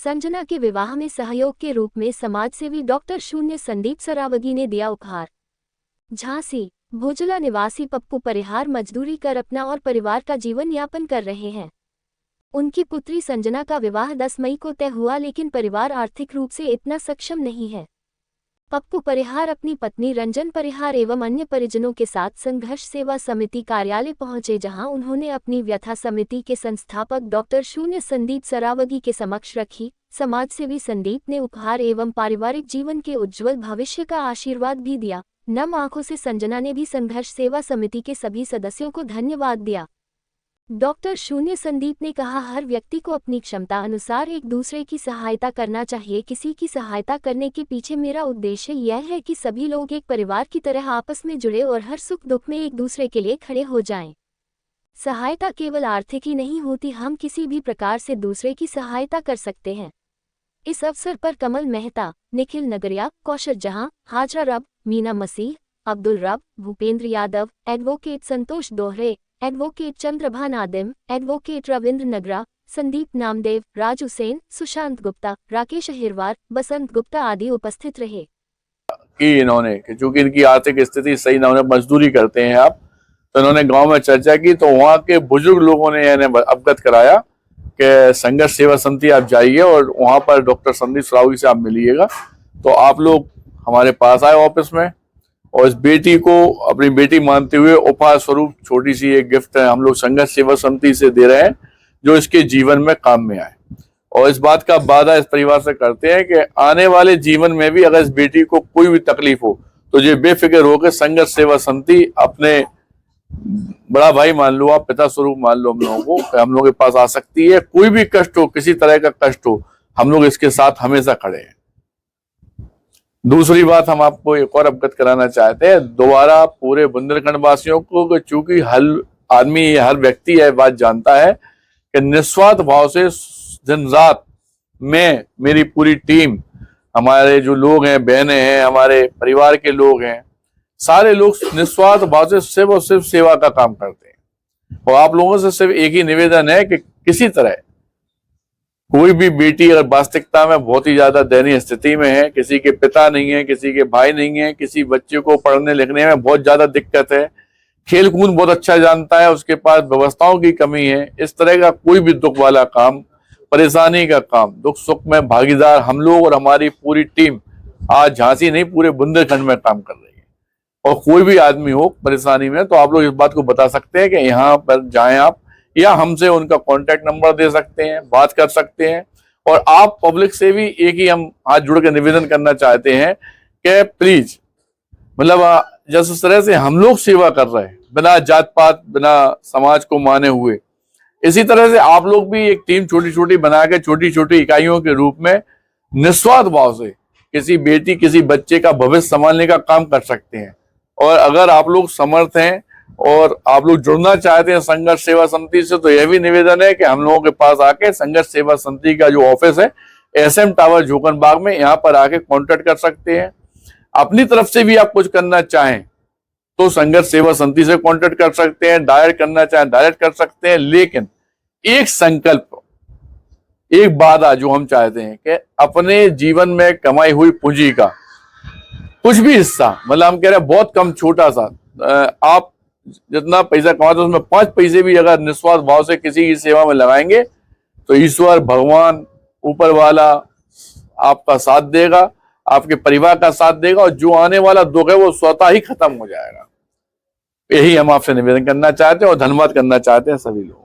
संजना के विवाह में सहयोग के रूप में समाजसेवी डॉक्टर शून्य संदीप सरावगी ने दिया उपहार। झांसी भोजला निवासी पप्पू परिहार मजदूरी कर अपना और परिवार का जीवन यापन कर रहे हैं। उनकी पुत्री संजना का विवाह 10 मई को तय हुआ, लेकिन परिवार आर्थिक रूप से इतना सक्षम नहीं है। पप्पू परिहार अपनी पत्नी रंजन परिहार एवं अन्य परिजनों के साथ संघर्ष सेवा समिति कार्यालय पहुंचे, जहां उन्होंने अपनी व्यथा समिति के संस्थापक डॉक्टर शून्य संदीप सरावगी के समक्ष रखी। समाजसेवी संदीप ने उपहार एवं पारिवारिक जीवन के उज्जवल भविष्य का आशीर्वाद भी दिया। नम आंखों से संजना ने भी संघर्ष सेवा समिति के सभी सदस्यों को धन्यवाद दिया। डॉक्टर शून्य संदीप ने कहा, हर व्यक्ति को अपनी क्षमता अनुसार एक दूसरे की सहायता करना चाहिए। किसी की सहायता करने के पीछे मेरा उद्देश्य यह है कि सभी लोग एक परिवार की तरह आपस में जुड़े और हर सुख दुख में एक दूसरे के लिए खड़े हो जाएं। सहायता केवल आर्थिक ही नहीं होती, हम किसी भी प्रकार से दूसरे की सहायता कर सकते हैं। इस अवसर पर कमल मेहता, निखिल नगरिया, कौशल जहां, हाजरा रब, मीना मसीह, अब्दुल रब, भूपेंद्र यादव, एडवोकेट संतोष दोहरे, एडवोकेट चंद्रभान आदिम, एडवोकेट रविंद्र नगरा, संदीप नामदेव, राजू सेन, सुशांत गुप्ता, राकेश अहिरवार, बसंत गुप्ता आदि उपस्थित रहे। कि इन्होंने चूंकि इनकी आर्थिक स्थिति सही ना होने, मजदूरी करते हैं आप, तो इन्होंने गांव में चर्चा की, तो वहाँ के बुजुर्ग लोगों ने इन्हें अवगत कराया कि संघर्ष सेवा समिति आप जाइए और वहाँ पर डॉक्टर संदीप सरावगी से आप मिलिएगा। तो आप लोग हमारे पास आए ऑफिस में, और इस बेटी को अपनी बेटी मानते हुए उपहार स्वरूप छोटी सी एक गिफ्ट है हम लोग संघर्ष सेवा समिति से दे रहे हैं, जो इसके जीवन में काम में आए। और इस बात का वादा इस परिवार से करते हैं कि आने वाले जीवन में भी अगर इस बेटी को कोई भी तकलीफ हो तो ये बेफिक्र होकर संघर्ष सेवा समिति अपने बड़ा भाई मान लो, आप पिता स्वरूप मान लो हम लोगों को, हम लोगों के पास आ सकती है। कोई भी कष्ट हो, किसी तरह का कष्ट हो, हम लोग इसके साथ हमेशा खड़े हैं। दूसरी बात हम आपको एक और अवगत कराना चाहते हैं दोबारा पूरे बुंदेलखंड वासियों को, चूंकि हर आदमी, हर व्यक्ति यह बात जानता है कि निस्वार्थ भाव से दिन रात में मेरी पूरी टीम, हमारे जो लोग हैं, बहनें हैं, हमारे परिवार के लोग हैं, सारे लोग निस्वार्थ भाव से सिर्फ और सिर्फ सेवा का काम करते हैं। और आप लोगों से सिर्फ एक ही निवेदन है कि किसी तरह कोई भी बेटी अगर वास्तविकता में बहुत ही ज्यादा दयनीय स्थिति में है, किसी के पिता नहीं है, किसी के भाई नहीं है, किसी बच्चे को पढ़ने लिखने में बहुत ज्यादा दिक्कत है, खेल कूद बहुत अच्छा जानता है, उसके पास व्यवस्थाओं की कमी है, इस तरह का कोई भी दुख वाला काम, परेशानी का काम, दुख सुख में भागीदार हम लोग और हमारी पूरी टीम आज झांसी नहीं पूरे बुंदेलखंड में काम कर रही है। और कोई भी आदमी हो परेशानी में तो आप लोग इस बात को बता सकते हैं कि यहाँ पर जाएं आप, या हमसे उनका कॉन्टेक्ट नंबर दे सकते हैं, बात कर सकते हैं। और आप पब्लिक से भी एक ही हम हाथ जुड़ के निवेदन करना चाहते हैं कि प्लीज, मतलब जिस तरह से हम लोग सेवा कर रहे हैं बिना जात पात, बिना समाज को माने हुए, इसी तरह से आप लोग भी एक टीम छोटी छोटी बना के छोटी छोटी इकाइयों के रूप में निस्वार्थ भाव से किसी बेटी, किसी बच्चे का भविष्य संभालने का काम कर सकते हैं। और अगर आप लोग समर्थ हैं और आप लोग जुड़ना चाहते हैं संघर्ष सेवा समिति से, तो यह भी निवेदन है कि हम लोगों के पास आके संघर्ष सेवा समिति का जो ऑफिस है SM टावर झोकन बाग में, यहाँ पर आके कांटेक्ट कर सकते हैं। अपनी तरफ से भी आप कुछ करना चाहें तो संघर्ष सेवा समिति से कांटेक्ट कर सकते हैं, डायरेक्ट करना चाहें डायरेक्ट कर सकते हैं। लेकिन एक संकल्प, एक वादा जो हम चाहते हैं कि अपने जीवन में कमाई हुई पूंजी का कुछ भी हिस्सा, मतलब हम कह रहे हैं बहुत कम, छोटा सा, आप जितना पैसा कमाते हैं उसमें 5 पैसे भी अगर निस्वार्थ भाव से किसी की सेवा में लगाएंगे तो ईश्वर, भगवान, ऊपर वाला आपका साथ देगा, आपके परिवार का साथ देगा, और जो आने वाला दुख है वो स्वतः ही खत्म हो जाएगा। यही हम आपसे निवेदन करना चाहते हैं और धन्यवाद करना चाहते हैं सभी लोग।